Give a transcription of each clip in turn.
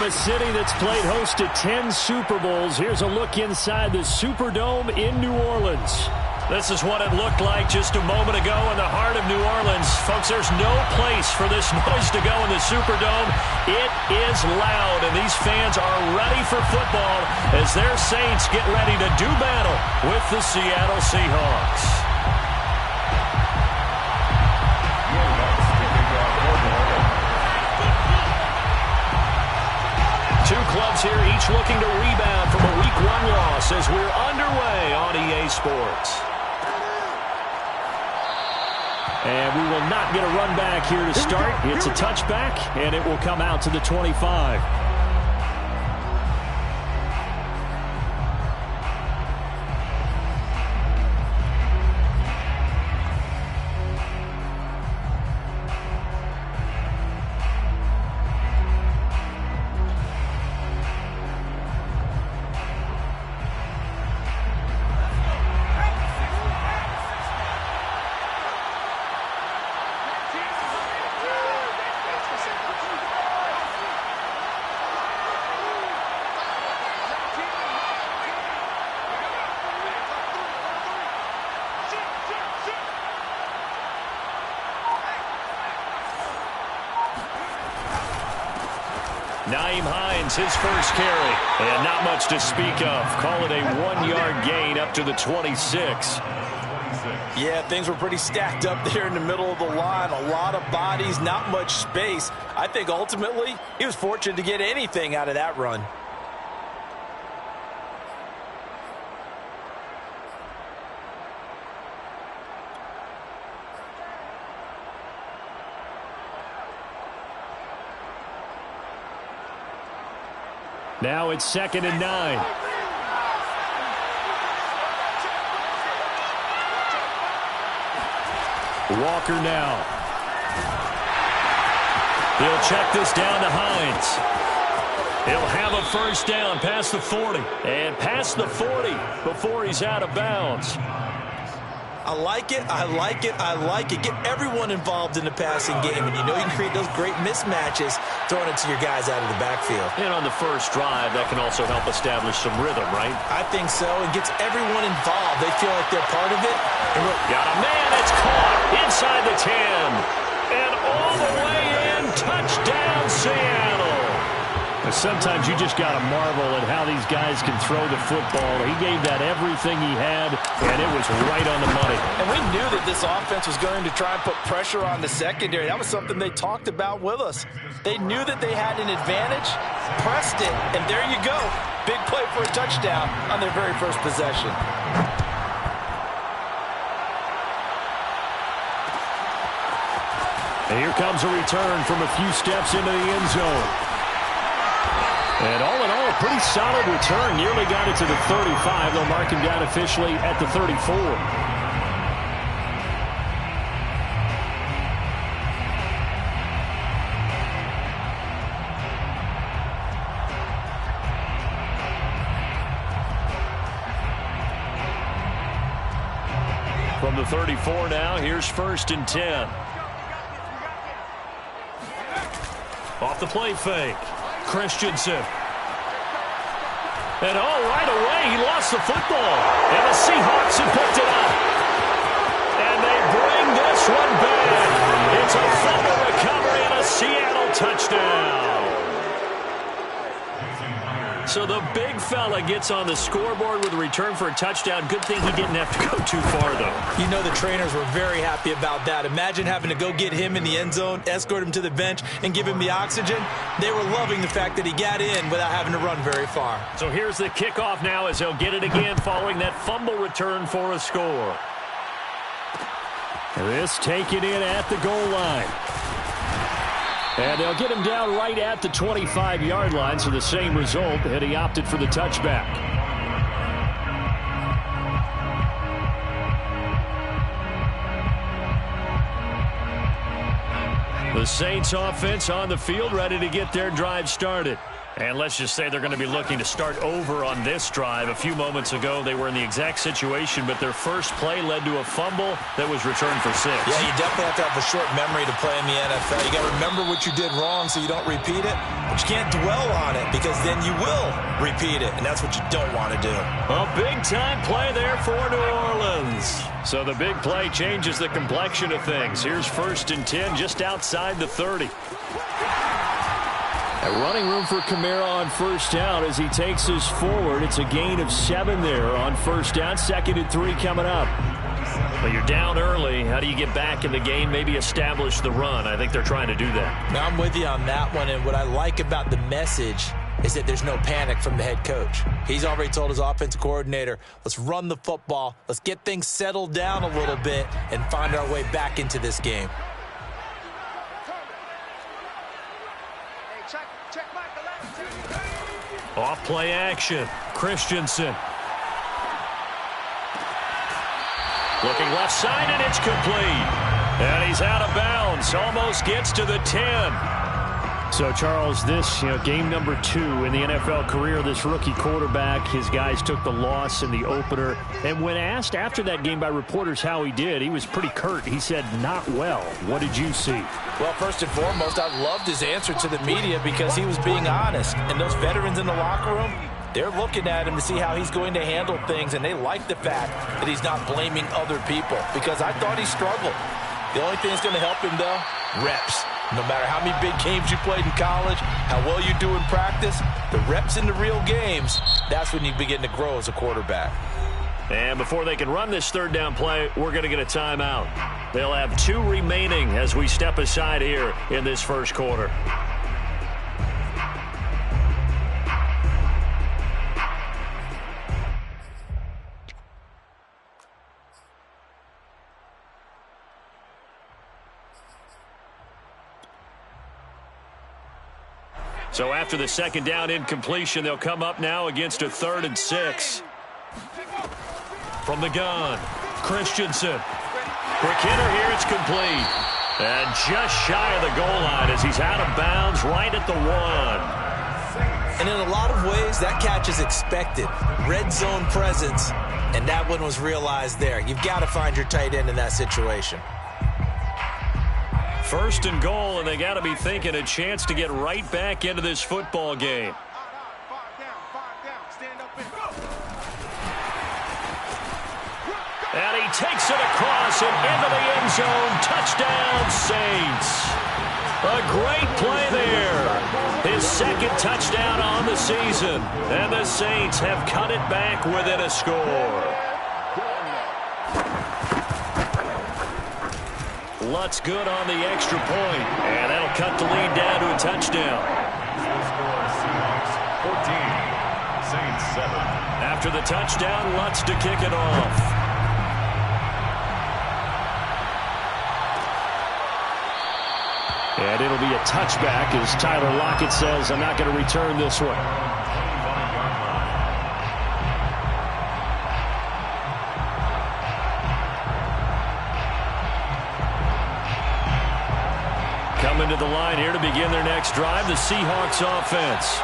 a city that's played host to 10 Super Bowls, here's a look inside the Superdome in New Orleans. This is what it looked like just a moment ago in the heart of New Orleans. Folks, there's no place for this noise to go in the Superdome. It is loud, and these fans are ready for football as their Saints get ready to do battle with the Seattle Seahawks. Two clubs here, each looking to rebound from a Week 1 loss as we're underway on EA Sports. And we will not get a run back here to start. It's a touchback, and it will come out to the 25. His first carry, and not much to speak of. Call it a 1-yard gain up to the 26. Yeah, things were pretty stacked up there in the middle of the line. A lot of bodies, not much space. I think ultimately he was fortunate to get anything out of that run. Now it's 2nd and 9. Walker now. He'll check this down to Hines. He'll have a first down past the 40. And past the 40 before he's out of bounds. I like it, I like it, I like it. Get everyone involved in the passing game, and you know you can create those great mismatches throwing it to your guys out of the backfield. And on the first drive, that can also help establish some rhythm, right? I think so. It gets everyone involved. They feel like they're part of it. And look, got a man, it's caught inside the 10. And all the way in, touchdown Seattle. Sometimes you just got to marvel at how these guys can throw the football. He gave that everything he had, and it was right on the money. And we knew that this offense was going to try and put pressure on the secondary. That was something they talked about with us. They knew that they had an advantage, pressed it, and there you go. Big play for a touchdown on their very first possession. And here comes a return from a few steps into the end zone. And all in all, a pretty solid return. Nearly got it to the 35. They'll mark him down officially at the 34. From the 34 now, here's 1st and 10. Off the play fake. Christensen. And right away, he lost the football. And the Seahawks have picked it up. And they bring this one back. It's a fumble recovery and a Seattle touchdown. So the big fella gets on the scoreboard with a return for a touchdown. Good thing he didn't have to go too far, though. You know the trainers were very happy about that. Imagine having to go get him in the end zone, escort him to the bench, and give him the oxygen. They were loving the fact that he got in without having to run very far. So here's the kickoff now as he'll get it again following that fumble return for a score. This taken in at the goal line. And they'll get him down right at the 25-yard line, so the same result, and he opted for the touchback. The Saints offense on the field, ready to get their drive started. And let's just say they're going to be looking to start over on this drive. A few moments ago, they were in the exact situation, but their first play led to a fumble that was returned for 6. Yeah, you definitely have to have a short memory to play in the NFL. You got to remember what you did wrong so you don't repeat it, but you can't dwell on it because then you will repeat it, and that's what you don't want to do. A big-time play there for New Orleans. So the big play changes the complexion of things. Here's 1st and 10 just outside the 30. Running room for Kamara on 1st down as he takes us forward. It's a gain of 7 there on 1st down. 2nd and 3 coming up. But you're down early. How do you get back in the game, maybe establish the run? I think they're trying to do that. Now, I'm with you on that one, and what I like about the message is that there's no panic from the head coach. He's already told his offensive coordinator, let's run the football, let's get things settled down a little bit and find our way back into this game. Off play action. Christensen. Looking left side, and it's complete. And he's out of bounds. Almost gets to the 10. So, Charles, this, game number 2 in the NFL career, this rookie quarterback, his guys took the loss in the opener. And when asked after that game by reporters how he did, he was pretty curt. He said, not well. What did you see? Well, first and foremost, I loved his answer to the media because he was being honest. And those veterans in the locker room, they're looking at him to see how he's going to handle things, and they like the fact that he's not blaming other people because I thought he struggled. The only thing that's going to help him, though, reps. No matter how many big games you played in college, how well you do in practice, the reps in the real games, that's when you begin to grow as a quarterback. And before they can run this 3rd down play, we're going to get a timeout. They'll have 2 remaining as we step aside here in this 1st quarter. So after the 2nd down incompletion, they'll come up now against a 3rd and 6. From the gun, Christensen. Quick hitter here, it's complete. And just shy of the goal line as he's out of bounds right at the 1. And in a lot of ways, that catch is expected. Red zone presence, and that one was realized there. You've got to find your tight end in that situation. 1st and goal, and they got to be thinking a chance to get right back into this football game. And he takes it across and into the end zone. Touchdown, Saints. A great play there. His 2nd touchdown on the season. And the Saints have cut it back within a score. Lutz good on the extra point, and that'll cut the lead down to a touchdown. 14, Saints 7. After the touchdown, Lutz to kick it off. And it'll be a touchback as Tyler Lockett says, I'm not going to return this one. Coming to the line here to begin their next drive, the Seahawks offense.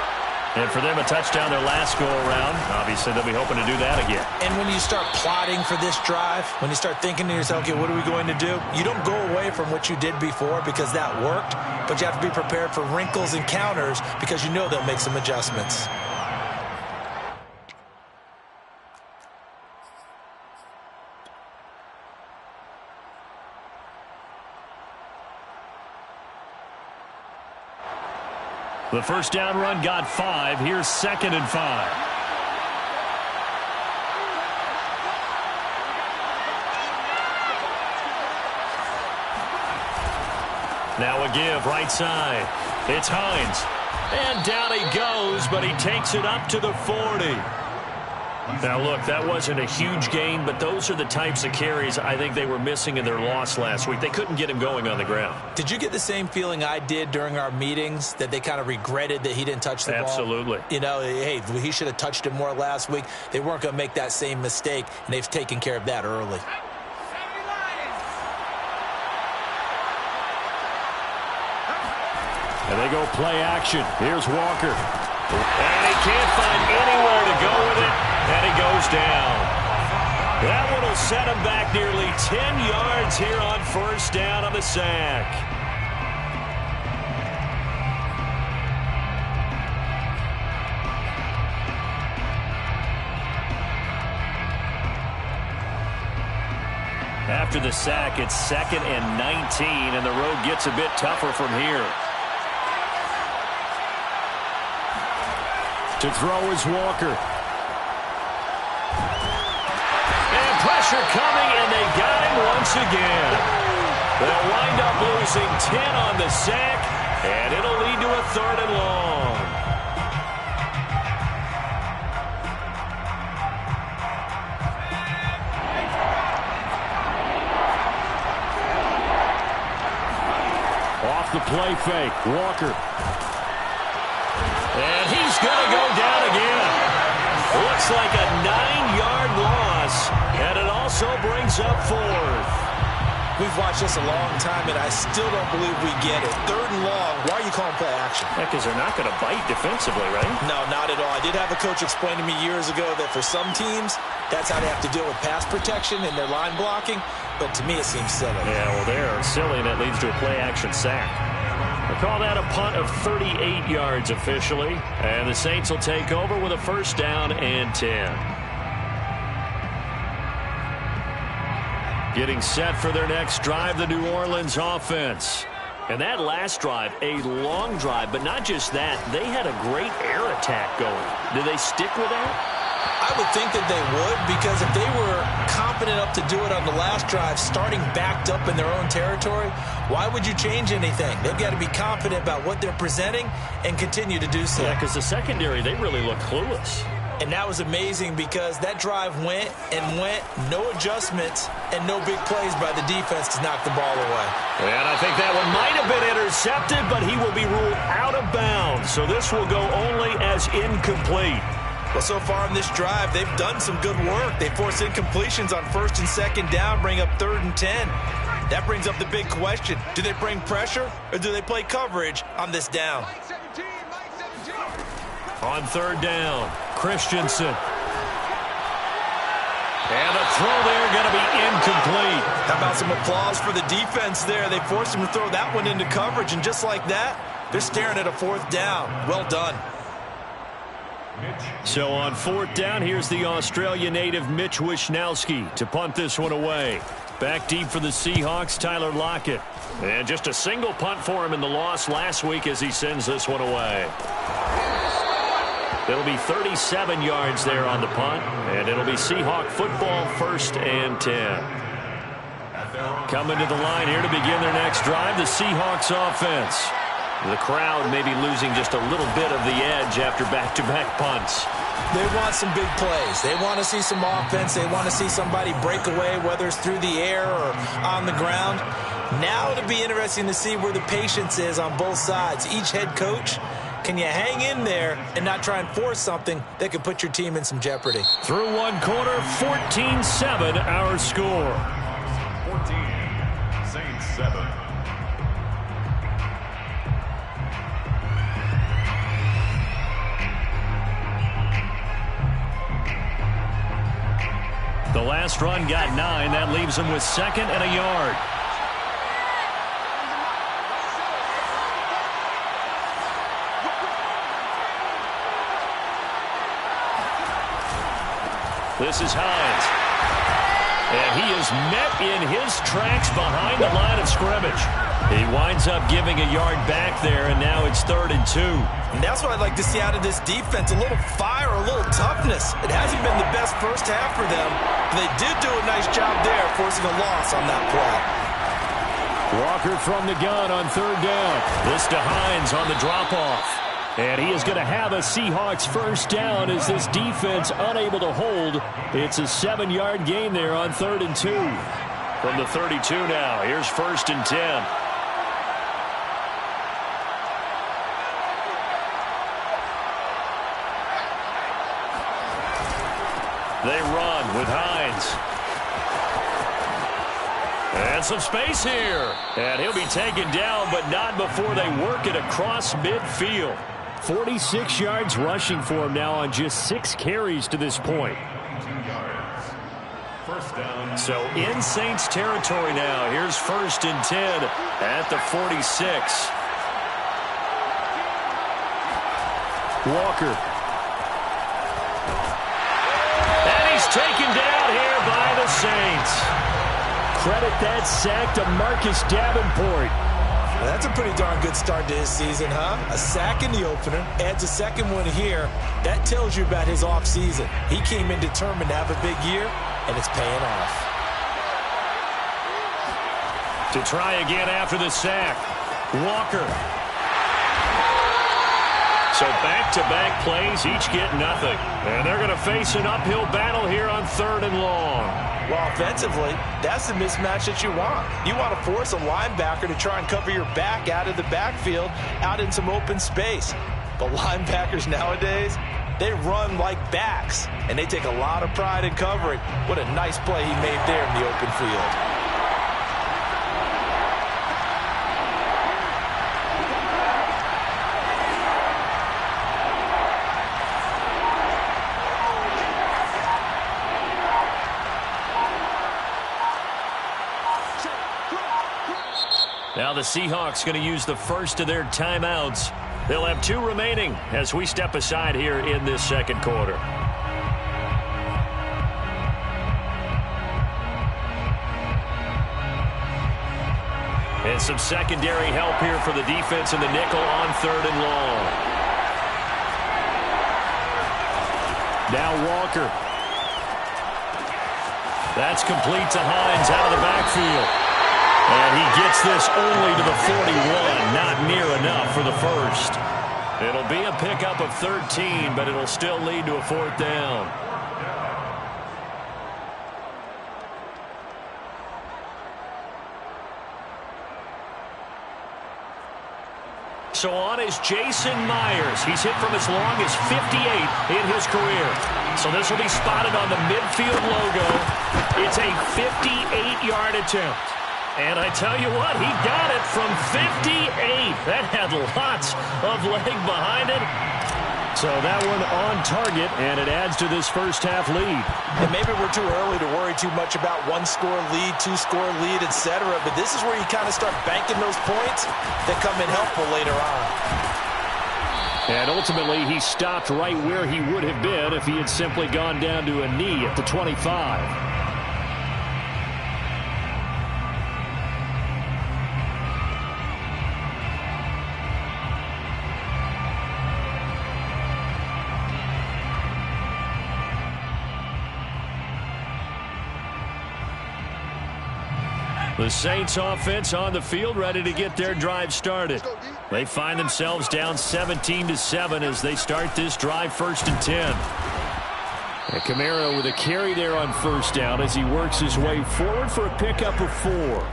And for them, a touchdown their last go-around. Obviously, they'll be hoping to do that again. And when you start plotting for this drive, when you start thinking to yourself, okay, what are we going to do? You don't go away from what you did before because that worked, but you have to be prepared for wrinkles and counters because you know they'll make some adjustments. The 1st down run got 5. Here's 2nd and 5. Now a give right side. It's Hines. And down he goes, but he takes it up to the 40. Now, look, that wasn't a huge gain, but those are the types of carries I think they were missing in their loss last week. They couldn't get him going on the ground. Did you get the same feeling I did during our meetings, that they kind of regretted that he didn't touch the ball? Absolutely. You know, hey, he should have touched it more last week. They weren't going to make that same mistake, and they've taken care of that early. And they go play action. Here's Walker. And he can't find anywhere to go with it, and he goes down. That one will set him back nearly 10 yards here on first down on the sack. After the sack, it's 2nd and 19, and the road gets a bit tougher from here. To throw is Walker. And pressure coming, and they got him once again. They'll wind up losing 10 on the sack, and it'll lead to a 3rd and long. Off the play fake, Walker. And he's going to go down again. Looks like a 9-yard loss, and it also brings up 4th. We've watched this a long time, and I still don't believe we get it. 3rd and long, why are you calling play action? Yeah, because they're not going to bite defensively, right? No, not at all. I did have a coach explain to me years ago that for some teams, that's how they have to deal with pass protection and their line blocking, but to me it seems silly. Yeah, well, they're silly, and that leads to a play-action sack. We'll call that a punt of 38 yards officially, and the Saints will take over with a 1st down and 10. Getting set for their next drive, the New Orleans offense. And that last drive, a long drive, but not just that. They had a great air attack going. Do they stick with that? I would think that they would, because if they were confident enough to do it on the last drive, starting backed up in their own territory, why would you change anything? They've got to be confident about what they're presenting and continue to do so. Yeah, because the secondary, they really look clueless. And that was amazing because that drive went and went, no adjustments and no big plays by the defense to knock the ball away. And I think that one might have been intercepted, but he will be ruled out of bounds. So this will go only as incomplete. Well, so far in this drive, they've done some good work. They force incompletions on 1st and 2nd down, bring up 3rd and 10. That brings up the big question. Do they bring pressure or do they play coverage on this down? On 3rd down, Christensen. And a throw there going to be incomplete. How about some applause for the defense there? They forced him to throw that one into coverage, and just like that, they're staring at a 4th down. Well done. So on 4th down, here's the Australia native Mitch Wishnowsky to punt this one away. Back deep for the Seahawks, Tyler Lockett. And just a single punt for him in the loss last week as he sends this one away. It'll be 37 yards there on the punt, and it'll be Seahawk football, 1st and 10. Coming to the line here to begin their next drive, the Seahawks offense. The crowd may be losing just a little bit of the edge after back-to-back punts. They want some big plays. They want to see some offense. They want to see somebody break away, whether it's through the air or on the ground. Now it'll be interesting to see where the patience is on both sides. Each head coach, can you hang in there and not try and force something that could put your team in some jeopardy? Through one quarter, 14-7 our score. 14, Saints 7. The last run got 9. That leaves him with 2nd and a yard. This is Hines. And he is met in his tracks behind the line of scrimmage. He winds up giving a yard back there, and now it's 3rd and 2. And that's what I'd like to see out of this defense, a little fire, a little toughness. It hasn't been the best first half for them, but they did do a nice job there forcing a loss on that play. Walker from the gun on 3rd down. This to Hines on the drop-off. And he is going to have a Seahawks 1st down as this defense unable to hold. It's a 7-yard gain there on 3rd and 2. From the 32 now, here's 1st and 10. They run with Hines. And some space here. And he'll be taken down, but not before they work it across midfield. 46 yards rushing for him now on just 6 carries to this point. 2 yards. First down. So in Saints territory now. Here's 1st and 10 at the 46. Walker. And he's taken down here by the Saints. Credit that sack to Marcus Davenport. That's a pretty darn good start to his season, huh? A sack in the opener, adds a second one here. That tells you about his offseason. He came in determined to have a big year, and it's paying off. To try again after the sack, Walker. So back-to-back plays, each get nothing. And they're going to face an uphill battle here on 3rd and long. Well, offensively, that's the mismatch that you want. You want to force a linebacker to try and cover your back out of the backfield, out in some open space. But linebackers nowadays, they run like backs, and they take a lot of pride in covering. What a nice play he made there in the open field. Now the Seahawks going to use the first of their timeouts. They'll have 2 remaining as we step aside here in this second quarter. And some secondary help here for the defense in the nickel on 3rd and long. Now Walker. That's complete to Hines out of the backfield. And he gets this only to the 41, not near enough for the first. It'll be a pickup of 13, but it'll still lead to a 4th down. So on is Jason Myers. He's hit from as long as 58 in his career. So this will be spotted on the midfield logo. It's a 58-yard attempt. And I tell you what, he got it from 58. That had lots of leg behind it. So that one on target, and it adds to this first half lead. And maybe we're too early to worry too much about 1-score lead, 2-score lead, etc. But this is where you kind of start banking those points that come in helpful later on. And ultimately, he stopped right where he would have been if he had simply gone down to a knee at the 25. The Saints offense on the field, ready to get their drive started. They find themselves down 17-7 as they start this drive 1st and 10. And Kamara with a carry there on 1st down as he works his way forward for a pickup of 4.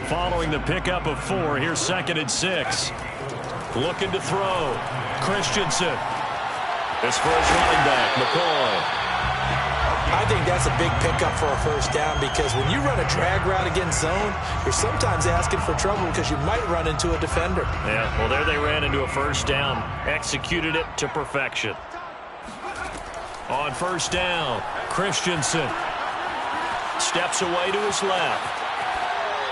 Following the pickup of 4, here's 2nd and 6. Looking to throw. Christensen. It's for his running back, McCoy. I think that's a big pickup for a 1st down because when you run a drag route against zone, you're sometimes asking for trouble because you might run into a defender. Yeah, well, there they ran into a 1st down. Executed it to perfection. On 1st down, Christensen steps away to his left.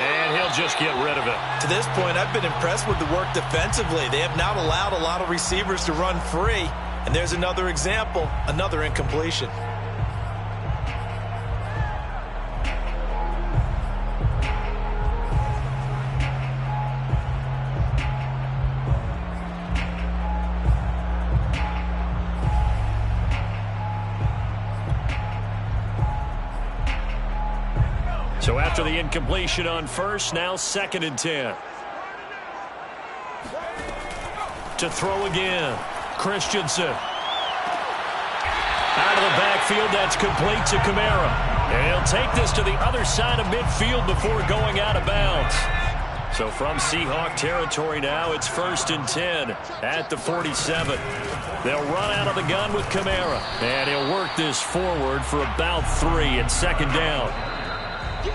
And he'll just get rid of it. To this point, I've been impressed with the work defensively. They have not allowed a lot of receivers to run free. And there's another example, another incompletion. So after the incompletion on 1st, now 2nd and 10. To throw again, Christensen. Out of the backfield, that's complete to Kamara. And he'll take this to the other side of midfield before going out of bounds. So from Seahawk territory now, it's 1st and 10 at the 47. They'll run out of the gun with Kamara. And he'll work this forward for about 3 and 2nd down.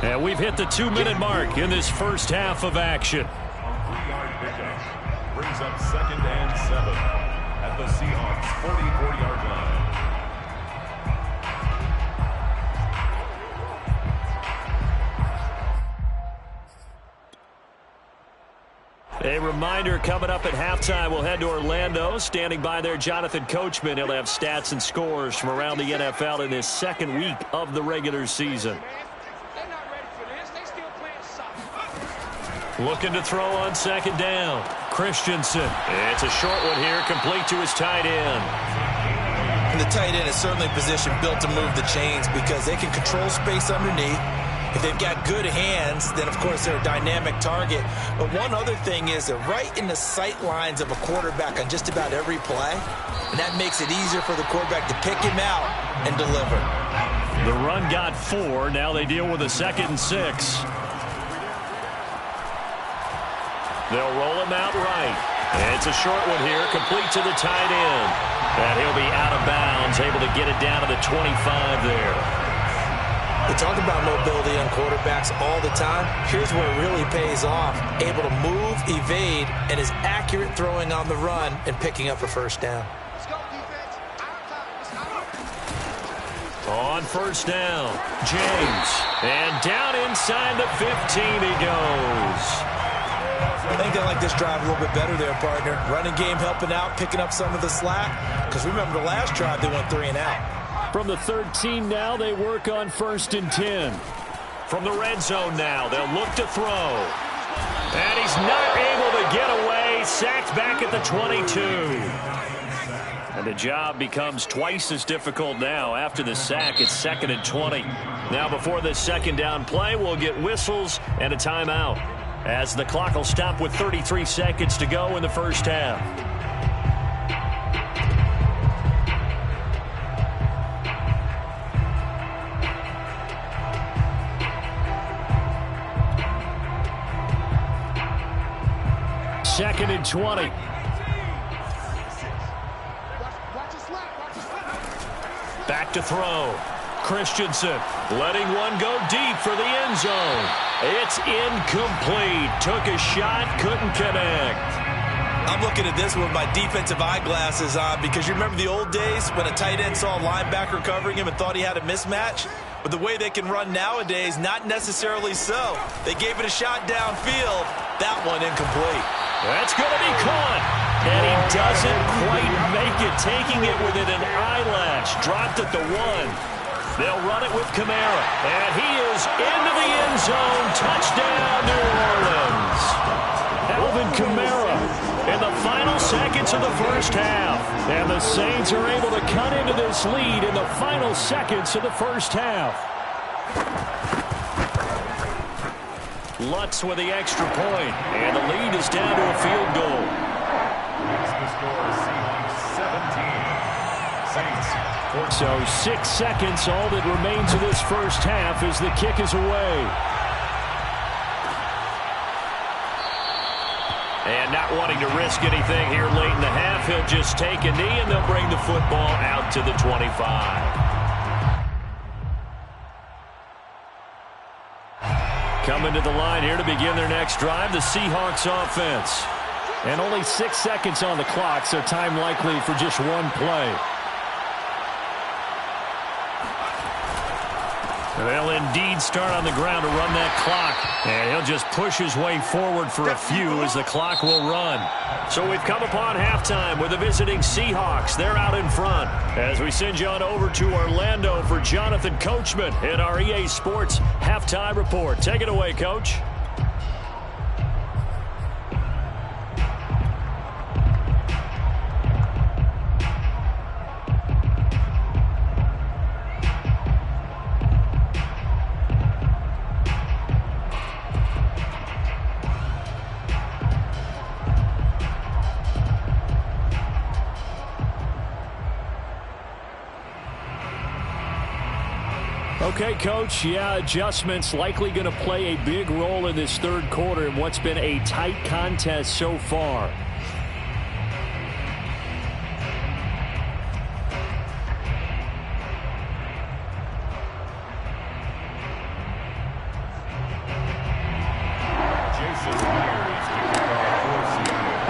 And we've hit the 2-minute mark in this first half of action. 3-yard pickup brings up 2nd and 7. at the Seahawks 44-yard line. A reminder coming up at halftime. We'll head to Orlando. Standing by there, Jonathan Coachman. He'll have stats and scores from around the NFL in this second week of the regular season. Looking to throw on second down. Christensen. It's a short one here, complete to his tight end. And the tight end is certainly a position built to move the chains because they can control space underneath. If they've got good hands, then, of course, they're a dynamic target. But one other thing is they're right in the sight lines of a quarterback on just about every play. And that makes it easier for the quarterback to pick him out and deliver. The run got 4. Now they deal with a 2nd and 6. They'll roll him out right. It's a short one here, complete to the tight end. And he'll be out of bounds, able to get it down to the 25 there. We talk about mobility on quarterbacks all the time. Here's where it really pays off. Able to move, evade, and is accurate throwing on the run and picking up a first down. On first down, James. And down inside the 15 he goes. I think they like this drive a little bit better there, partner. Running game helping out, picking up some of the slack. Because remember the last drive, they went 3 and out. From the 13 now, they work on 1st and 10. From the red zone now, they'll look to throw. And he's not able to get away. Sacked back at the 22. And the job becomes twice as difficult now. After the sack, it's 2nd and 20. Now before this second down play, we'll get whistles and a timeout, as the clock will stop with 33 seconds to go in the first half. Second and 20. Back to throw. Christensen letting one go deep for the end zone. It's incomplete. Took a shot, couldn't connect. I'm looking at this with my defensive eyeglasses on because you remember the old days when a tight end saw a linebacker covering him and thought he had a mismatch? But the way they can run nowadays, not necessarily so. They gave it a shot downfield. That one incomplete. That's going to be caught. And he doesn't quite make it, taking it within an eyelash. Dropped at the 1. They'll run it with Kamara. And he is into the end zone. Touchdown, New Orleans. Alvin Kamara in the final seconds of the first half. And the Saints are able to cut into this lead in the final seconds of the first half. Lutz with the extra point, and the lead is down to a field goal. The score is Seahawks 17. Saints 14. So 6 seconds, all that remains of this first half as the kick is away. And not wanting to risk anything here late in the half, he'll just take a knee and they'll bring the football out to the 25. Coming to the line here to begin their next drive, the Seahawks offense. And only 6 seconds on the clock, so time likely for just one play. They'll indeed start on the ground to run that clock. And he'll just push his way forward for a few as the clock will run. So we've come upon halftime with the visiting Seahawks. They're out in front. As we send you on over to Orlando for Jonathan Coachman in our EA Sports Halftime Report. Take it away, Coach. Okay, Coach, yeah, adjustments likely going to play a big role in this third quarter in what's been a tight contest so far.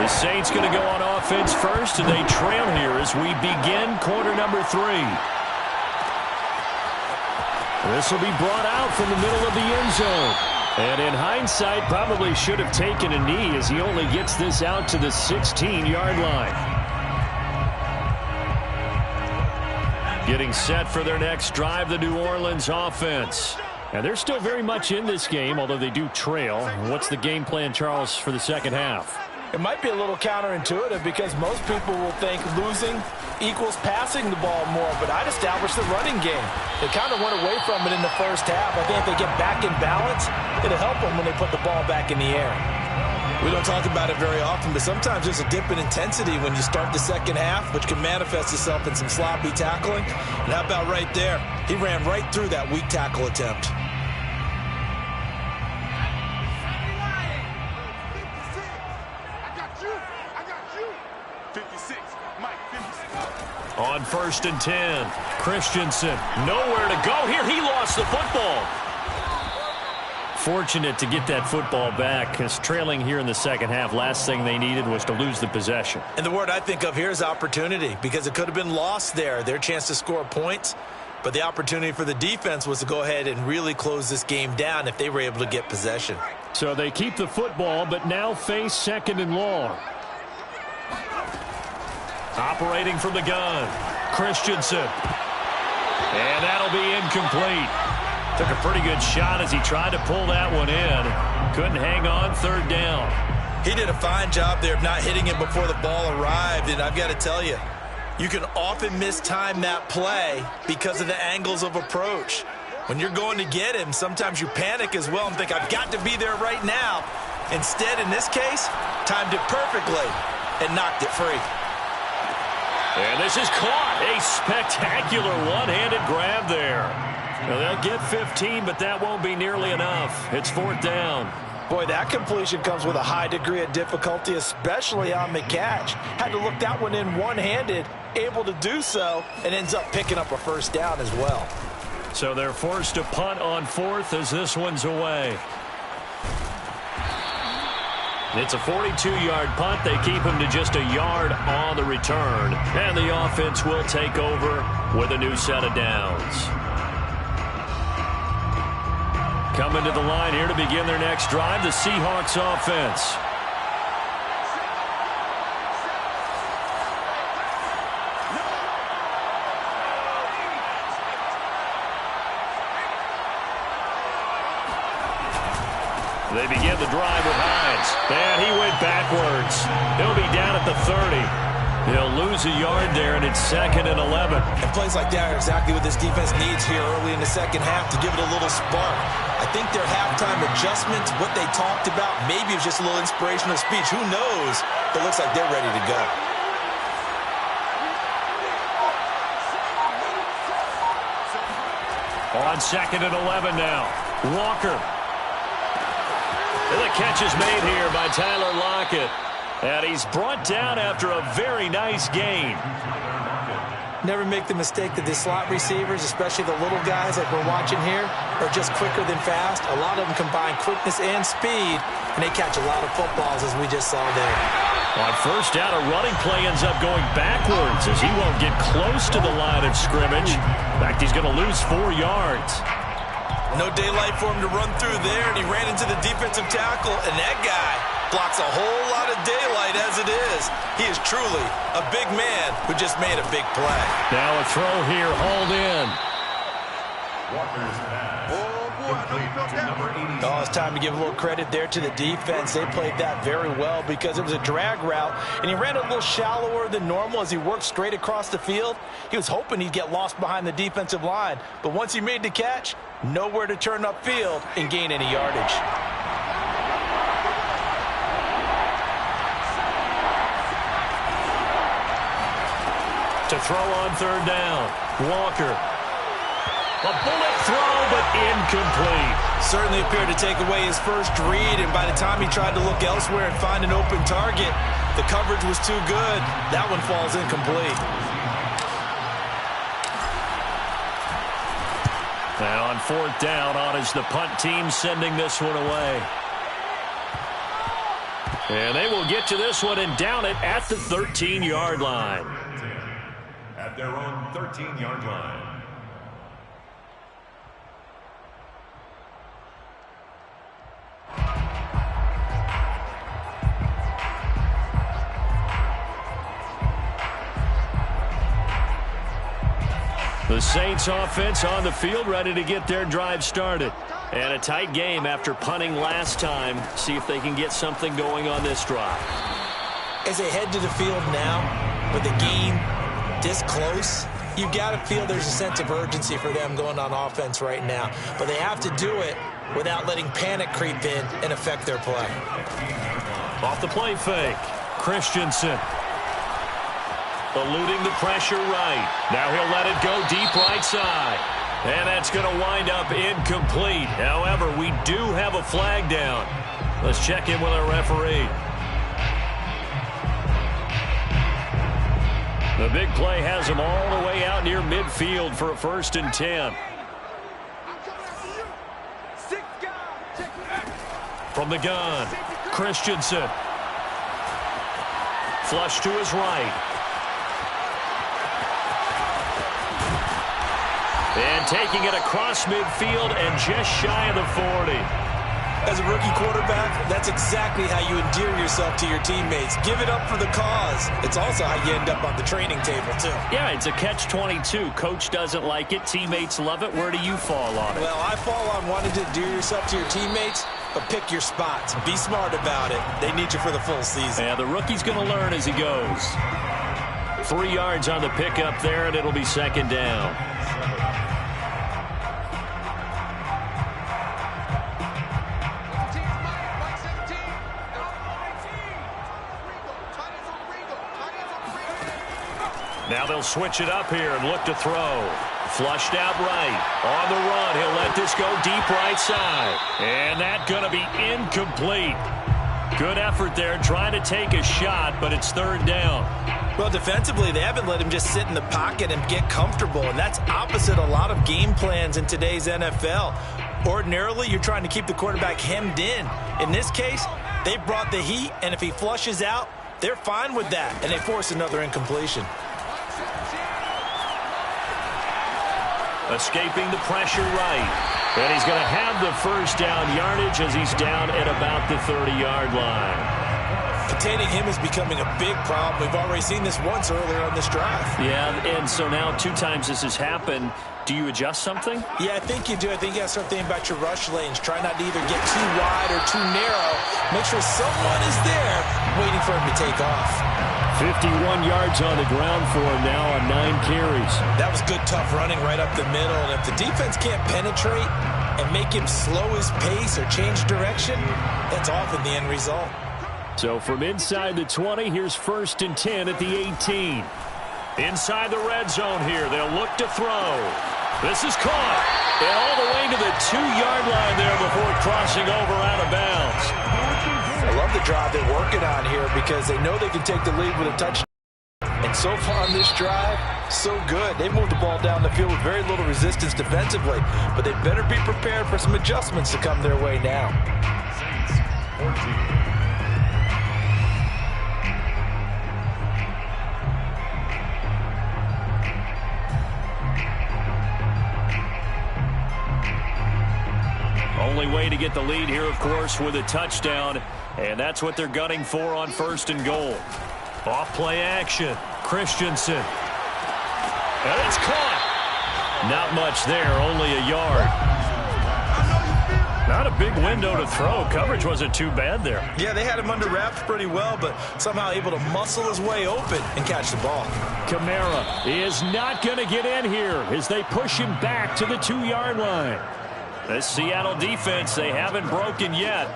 The Saints going to go on offense first, and they trail here as we begin quarter number 3. This will be brought out from the middle of the end zone. And in hindsight, probably should have taken a knee as he only gets this out to the 16-yard line. Getting set for their next drive, the New Orleans offense. And they're still very much in this game, although they do trail. What's the game plan, Charles, for the second half? It might be a little counterintuitive because most people will think losing equals passing the ball more, but I'd establish the running game. They kind of went away from it in the first half. I think if they get back in balance, it'll help them when they put the ball back in the air. We don't talk about it very often, but sometimes there's a dip in intensity when you start the second half, which can manifest itself in some sloppy tackling. And how about right there? He ran right through that weak tackle attempt. On 1st and 10, Christensen, nowhere to go here. He lost the football. Fortunate to get that football back, because trailing here in the second half, last thing they needed was to lose the possession. And the word I think of here is opportunity, because it could have been lost there, their chance to score points. But the opportunity for the defense was to go ahead and really close this game down if they were able to get possession. So they keep the football, but now face 2nd and long. Operating from the gun, Christensen. And that'll be incomplete. Took a pretty good shot as he tried to pull that one in. Couldn't hang on 3rd down. He did a fine job there of not hitting it before the ball arrived. And I've got to tell you, you can often mistime that play because of the angles of approach. When you're going to get him, sometimes you panic as well and think, I've got to be there right now. Instead, in this case, timed it perfectly and knocked it free. And this is caught. A spectacular one-handed grab there. Now they'll get 15, but that won't be nearly enough. It's 4th down. Boy, that completion comes with a high degree of difficulty, especially on the catch. Had to look that one in one-handed, able to do so, and ends up picking up a 1st down as well. So they're forced to punt on 4th as this one's away. It's a 42-yard punt. They keep him to just a yard on the return. And the offense will take over with a new set of downs. Coming to the line here to begin their next drive, the Seahawks offense. They begin the drive with Hines. And he went backwards. He'll be down at the 30. He'll lose a yard there, and it's 2nd and 11. And plays like that are exactly what this defense needs here early in the second half to give it a little spark. I think their halftime adjustments, what they talked about, maybe it was just a little inspirational speech. Who knows? But it looks like they're ready to go. On 2nd and 11 now. Walker. And the catch is made here by Tyler Lockett. And he's brought down after a very nice gain. Never make the mistake that the slot receivers, especially the little guys like we're watching here, are just quicker than fast. A lot of them combine quickness and speed, and they catch a lot of footballs, as we just saw there. On 1st down, a running play ends up going backwards as he won't get close to the line of scrimmage. In fact, he's going to lose 4 yards. No daylight for him to run through there, and he ran into the defensive tackle, and that guy blocks a whole lot of daylight as it is. He is truly a big man who just made a big play. Now a throw here, hauled in. Oh, it's time to give a little credit there to the defense. They played that very well because it was a drag route, and he ran a little shallower than normal as he worked straight across the field. He was hoping he'd get lost behind the defensive line, but once he made the catch, nowhere to turn upfield and gain any yardage. To throw on 3rd down, Walker. A bullet throw, but incomplete. Certainly appeared to take away his first read, and by the time he tried to look elsewhere and find an open target, the coverage was too good. That one falls incomplete. Now on 4th down, on is the punt team sending this one away. And they will get to this one and down it at the 13-yard line. At their own 13-yard line. The Saints offense on the field, ready to get their drive started. And a tight game after punting last time. See if they can get something going on this drive. As they head to the field now, with the game this close, you've got to feel there's a sense of urgency for them going on offense right now. But they have to do it without letting panic creep in and affect their play. Off the play fake, Christensen. Eluding the pressure right. Now he'll let it go deep right side. And that's going to wind up incomplete. However, we do have a flag down. Let's check in with our referee. The big play has them all the way out near midfield for a 1st and 10. From the gun, Christensen. Flush to his right. And taking it across midfield and just shy of the 40. As a rookie quarterback, that's exactly how you endear yourself to your teammates. Give it up for the cause. It's also how you end up on the training table, too. Yeah, it's a catch-22. Coach doesn't like it. Teammates love it. Where do you fall on it? Well, I fall on wanting to endear yourself to your teammates, but pick your spots. Be smart about it. They need you for the full season. Yeah, the rookie's going to learn as he goes. 3 yards on the pickup there, and it'll be 2nd down. Now they'll switch it up here and look to throw. Flushed out right. On the run, he'll let this go deep right side. And that's going to be incomplete. Good effort there trying to take a shot, but it's 3rd down. Well, defensively, they haven't let him just sit in the pocket and get comfortable, and that's opposite a lot of game plans in today's NFL. Ordinarily, you're trying to keep the quarterback hemmed in. In this case, they brought the heat, and if he flushes out, they're fine with that, and they force another incompletion. Escaping the pressure right. And he's going to have the 1st down yardage as he's down at about the 30-yard line. Containing him is becoming a big problem. We've already seen this once earlier on this drive. Yeah, and so now 2 times this has happened. Do you adjust something? Yeah, I think you do. I think you got to start thinking about your rush lanes. Try not to either get too wide or too narrow. Make sure someone is there waiting for him to take off. 51 yards on the ground for him now on 9 carries. That was good, tough running right up the middle. And if the defense can't penetrate and make him slow his pace or change direction, that's often the end result. So from inside the 20, here's 1st and 10 at the 18. Inside the red zone here, they'll look to throw. This is caught. And all the way to the 2-yard line there before crossing over out of bounds. I love the drive they're working on here because they know they can take the lead with a touchdown. And so far on this drive, so good. They moved the ball down the field with very little resistance defensively, but they better be prepared for some adjustments to come their way now. Saints 14. Only way to get the lead here, of course, with a touchdown, and that's what they're gunning for on 1st and goal. Off play action, Christensen. And it's caught. Not much there, only a yard. Not a big window to throw. Coverage wasn't too bad there. Yeah, they had him under wraps pretty well, but somehow able to muscle his way open and catch the ball. Kamara is not going to get in here as they push him back to the 2-yard line. This Seattle defense, they haven't broken yet.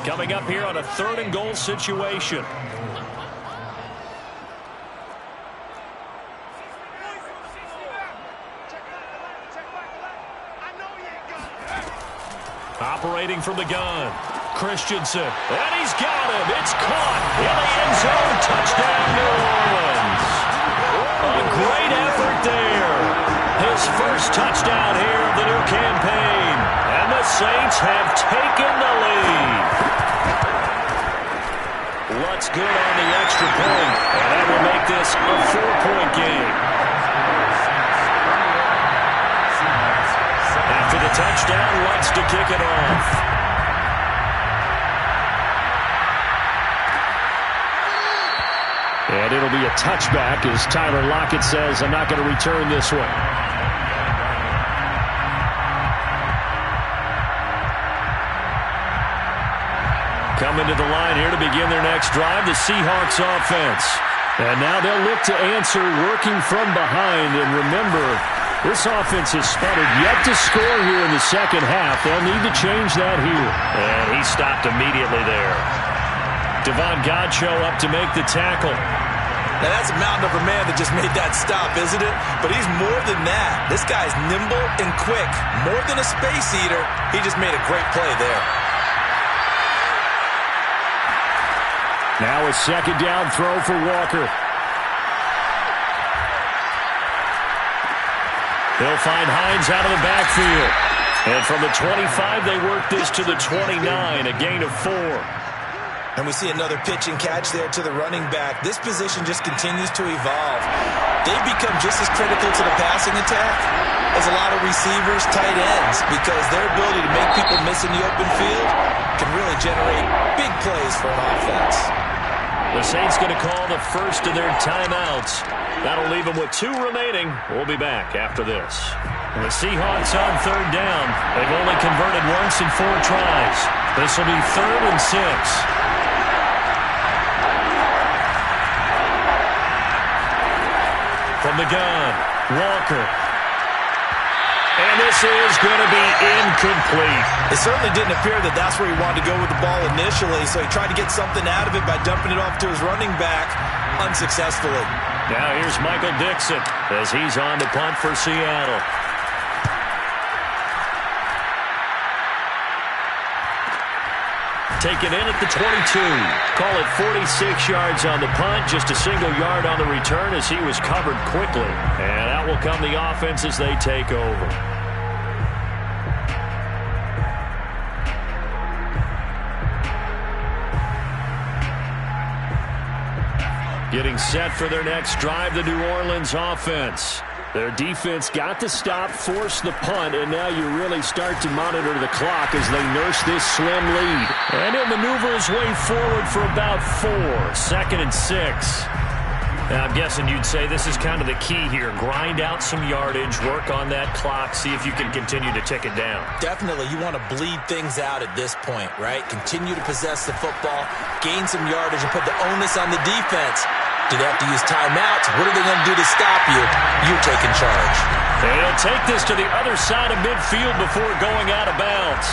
Coming up here on a 3rd and goal situation. Operating from the gun, Christensen, and he's got him. It's caught in the end zone. Touchdown, New Orleans. A great effort there. His 1st touchdown here of the new campaign. And the Saints have taken the lead. It's good on the extra point, and that will make this a 4-point game. After the touchdown, Lutz to kick it off. And it'll be a touchback as Tyler Lockett says, I'm not going to return this one. Coming to the line here to begin their next drive, the Seahawks offense. And now they'll look to answer working from behind. And remember, this offense has sputtered yet to score here in the second half. They'll need to change that here. And he stopped immediately there. Devon Godchaux up to make the tackle. Now that's a mountain of a man that just made that stop, isn't it? But he's more than that. This guy's nimble and quick. More than a space eater. He just made a great play there. Now a second down throw for Walker. They'll find Hines out of the backfield. And from the 25, they work this to the 29, a gain of 4. And we see another pitch and catch there to the running back. This position just continues to evolve. They become just as critical to the passing attack as a lot of receivers, tight ends, because their ability to make people miss in the open field can really generate big plays for an offense. The Saints going to call the first of their timeouts. That'll leave them with 2 remaining. We'll be back after this. The Seahawks on third down. They've only converted once in 4 tries. This will be 3rd and 6. From the gun, Walker. And this is going to be incomplete. It certainly didn't appear that that's where he wanted to go with the ball initially, so he tried to get something out of it by dumping it off to his running back unsuccessfully. Now here's Michael Dixon as he's on the punt for Seattle. Taken in at the 22. Call it 46 yards on the punt. Just a single yard on the return as he was covered quickly. And out will come the offense as they take over. Getting set for their next drive, the New Orleans offense. Their defense got to stop, force the punt, and now you really start to monitor the clock as they nurse this slim lead. And he'll maneuver his way forward for about 4. 2nd and 6. Now, I'm guessing you'd say this is kind of the key here. Grind out some yardage, work on that clock, see if you can continue to tick it down. Definitely, you want to bleed things out at this point, right? Continue to possess the football, gain some yardage, and put the onus on the defense. Do they have to use timeouts? What are they going to do to stop you? You're taking charge. They'll take this to the other side of midfield before going out of bounds.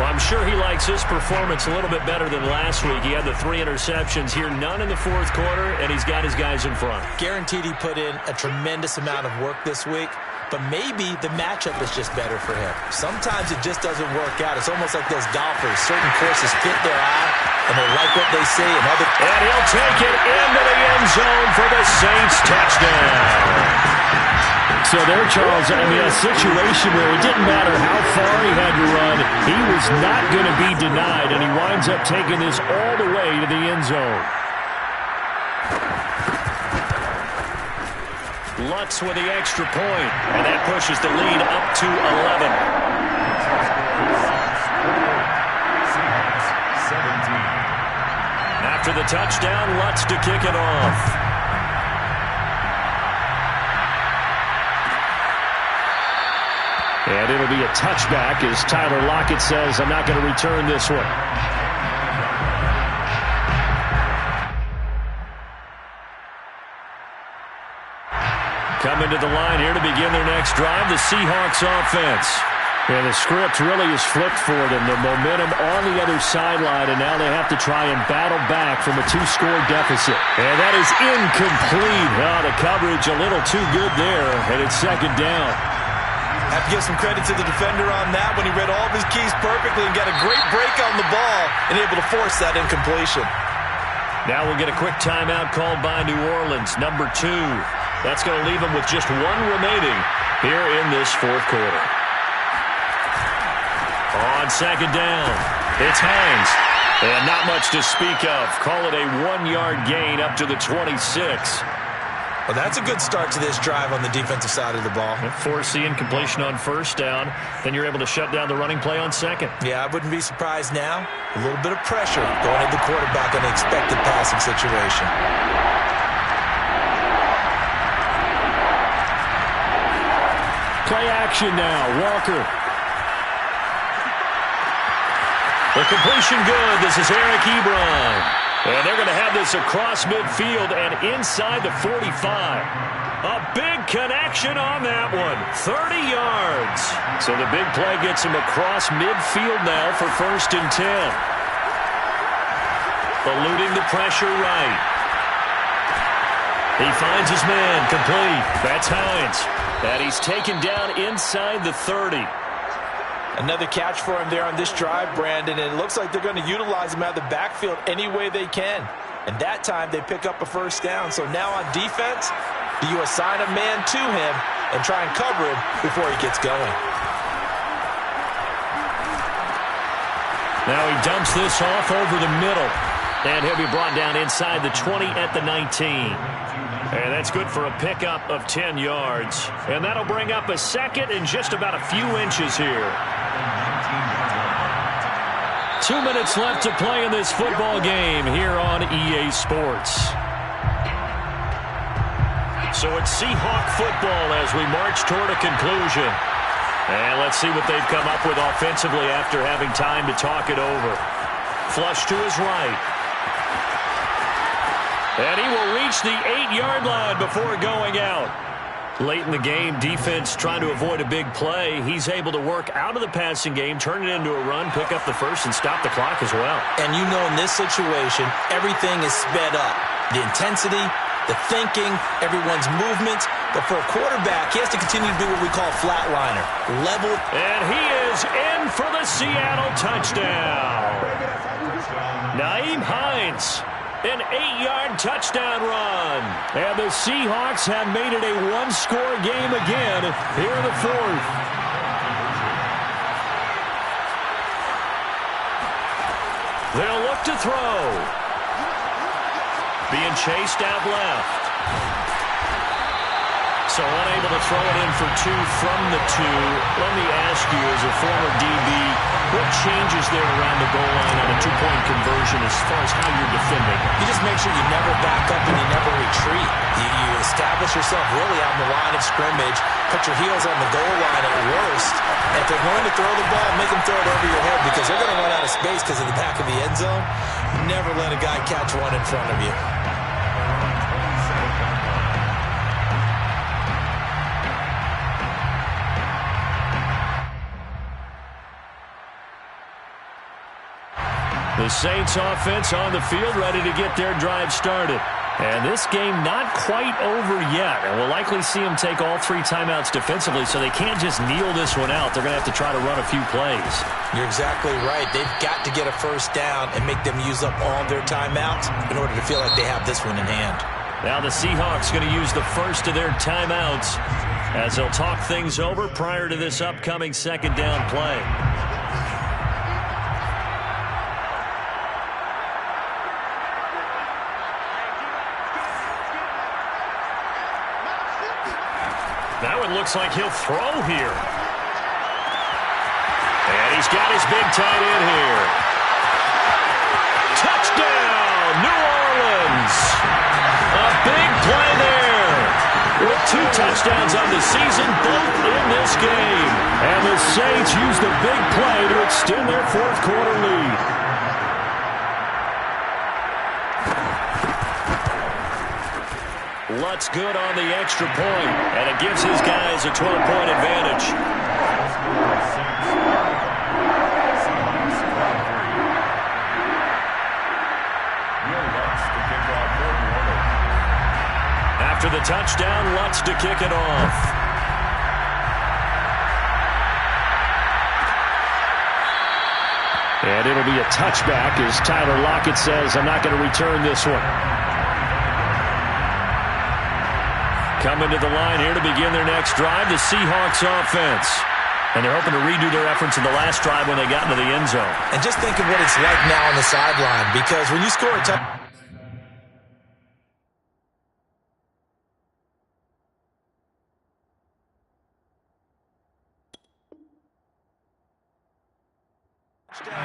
Well, I'm sure he likes his performance a little bit better than last week. He had the 3 interceptions here, none in the 4th quarter, and he's got his guys in front. Guaranteed he put in a tremendous amount of work this week, but maybe the matchup is just better for him. Sometimes it just doesn't work out. It's almost like those golfers. Certain courses fit their eye, and they like what they see. And he'll take it into the end zone for the Saints touchdown. So there, Charles, I mean, a situation where it didn't matter how far he had to run, he was not going to be denied, and he winds up taking this all the way to the end zone. Lutz with the extra point, and that pushes the lead up to 11. 17. After the touchdown, Lutz to kick it off. And it'll be a touchback as Tyler Lockett says, I'm not going to return this one. Coming to the line here to begin their next drive, the Seahawks offense. And the script really is flipped for them. The momentum on the other sideline, and now they have to try and battle back from a 2-score deficit. And that is incomplete. Oh, the coverage a little too good there, and it's 2nd down. Have to give some credit to the defender on that when he read all of his keys perfectly and got a great break on the ball and able to force that incompletion. Now we'll get a quick timeout called by New Orleans, number 2. That's going to leave them with just 1 remaining here in this 4th quarter. On 2nd down, it's Hines. And not much to speak of. Call it a 1-yard gain up to the 26. Well, that's a good start to this drive on the defensive side of the ball. Forcing incompletion on first down. Then you're able to shut down the running play on second. Yeah, I wouldn't be surprised now. A little bit of pressure going at the quarterback in an expected passing situation. Play action now. Walker. The completion good. This is Eric Ebron. And they're going to have this across midfield and inside the 45. A big connection on that one. 30 yards. So the big play gets him across midfield now for 1st and 10. Eluding the pressure right. He finds his man. Complete. That's Hines. And he's taken down inside the 30. Another catch for him there on this drive, Brandon, and it looks like they're going to utilize him out of the backfield any way they can. And that time they pick up a first down. So now on defense, do you assign a man to him and try and cover him before he gets going? Now he dumps this off over the middle. And he'll be brought down inside the 20 at the 19. And that's good for a pickup of 10 yards. And that'll bring up a second and just about a few inches here. 2 minutes left to play in this football game here on EA Sports. So it's Seahawk football as we march toward a conclusion. And let's see what they've come up with offensively after having time to talk it over. Flush to his right. And he will reach the 8-yard line before going out. Late in the game, defense trying to avoid a big play. He's able to work out of the passing game, turn it into a run, pick up the first, and stop the clock as well. And you know in this situation, everything is sped up. The intensity, the thinking, everyone's movement. But for a quarterback, he has to continue to do what we call flatliner. Level. And he is in for the Seattle touchdown. Naeem Hines. An 8-yard touchdown run. And the Seahawks have made it a one-score game again here in the 4th. They'll look to throw. Being chased out left. So unable to throw it in for 2 from the 2. Let me ask you, as a former DB, what changes there around the goal line on a 2-point conversion as far as how you're defending? You just make sure you never back up and you never retreat. You establish yourself really out in the line of scrimmage, put your heels on the goal line at worst. And if they're going to throw the ball, make them throw it over your head because they're going to run out of space because of the back of the end zone. Never let a guy catch one in front of you. The Saints offense on the field, ready to get their drive started. And this game not quite over yet. And we'll likely see them take all 3 timeouts defensively, so they can't just kneel this one out. They're going to have to try to run a few plays. You're exactly right. They've got to get a first down and make them use up all their timeouts in order to feel like they have this one in hand. Now the Seahawks going to use the first of their timeouts as they'll talk things over prior to this upcoming second down play. Now it looks like he'll throw here. And he's got his big tight end here. Touchdown, New Orleans. A big play there. With 2 touchdowns on the season, both in this game. And the Saints use the big play to extend their 4th quarter lead. Lutz good on the extra point, and it gives his guys a 12-point advantage. After the touchdown, Lutz to kick it off. And it'll be a touchback as Tyler Lockett says, I'm not going to return this one. Coming to the line here to begin their next drive, the Seahawks offense. And they're hoping to redo their efforts in the last drive when they got into the end zone. And just think of what it's like now on the sideline, because when you score a touchdown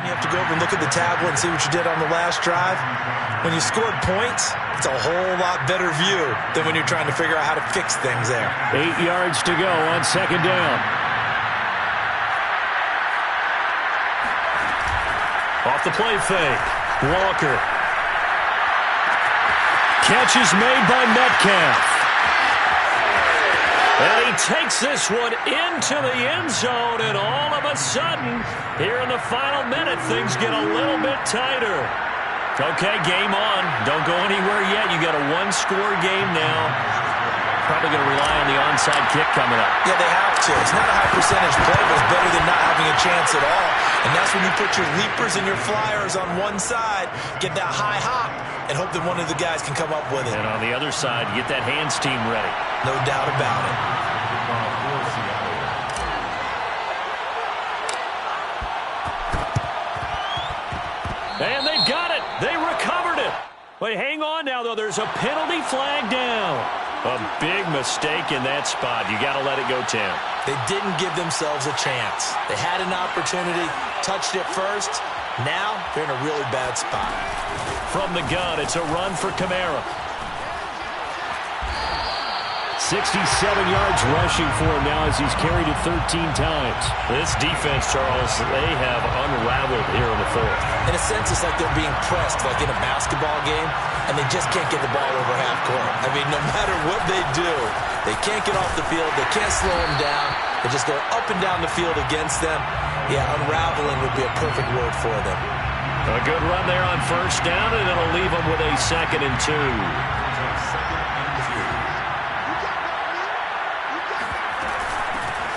you have to go over and look at the tablet and see what you did on the last drive. When you scored points, it's a whole lot better view than when you're trying to figure out how to fix things there. 8 yards to go on second down. Off the play fake. Walker. Catch is made by Metcalf. And he takes this one into the end zone, and all of a sudden, here in the final minute, things get a little bit tighter. Okay, game on. Don't go anywhere yet. You got a one-score game now. Probably going to rely on the onside kick coming up. Yeah, they have to. It's not a high percentage play, but it's better than not having a chance at all. And that's when you put your leapers and your flyers on one side, get that high hop, and hope that one of the guys can come up with it. And on the other side, get that hands team ready. No doubt about it. And they've got it. They recovered it. Wait, hang on now, though. There's a penalty flag down. A big mistake in that spot. You got to let it go, Tim. They didn't give themselves a chance. They had an opportunity, touched it first. Now they're in a really bad spot. From the gun, it's a run for Kamara. 67 yards rushing for him now as he's carried it 13 times. This defense, Charles, they have unraveled here in the fourth. In a sense, it's like they're being pressed, like in a basketball game, and they just can't get the ball over half court. I mean, no matter what they do, they can't get off the field. They can't slow them down. They just go up and down the field against them. Yeah, unraveling would be a perfect word for them. A good run there on first down, and it'll leave them with a 2nd and 2.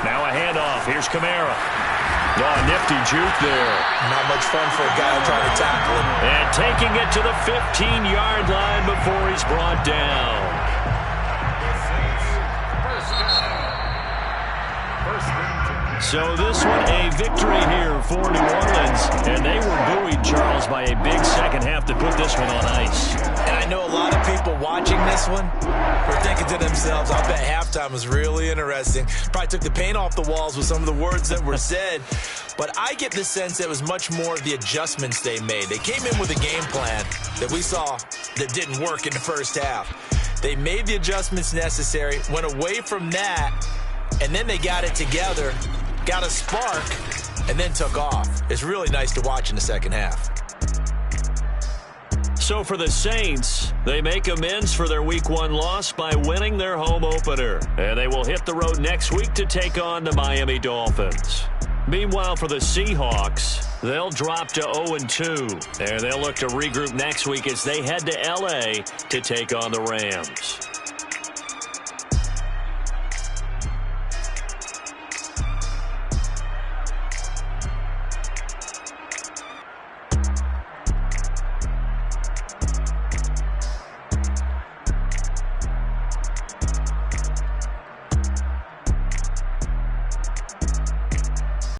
Now a handoff. Here's Kamara. Oh, nifty juke there. Not much fun for a guy trying to tackle him. And taking it to the 15-yard line before he's brought down. So this one a victory here for New Orleans. And they were buoyed, Charles, by a big second half to put this one on ice. And I know a lot of people watching this one were thinking to themselves, I bet halftime was really interesting. Probably took the paint off the walls with some of the words that were said. But I get the sense that it was much more of the adjustments they made. They came in with a game plan that we saw that didn't work in the first half. They made the adjustments necessary, went away from that, and then they got it together, got a spark, and then took off. It's really nice to watch in the second half. So for the Saints, they make amends for their Week 1 loss by winning their home opener. And they will hit the road next week to take on the Miami Dolphins. Meanwhile, for the Seahawks, they'll drop to 0-2. And they'll look to regroup next week as they head to L.A. to take on the Rams.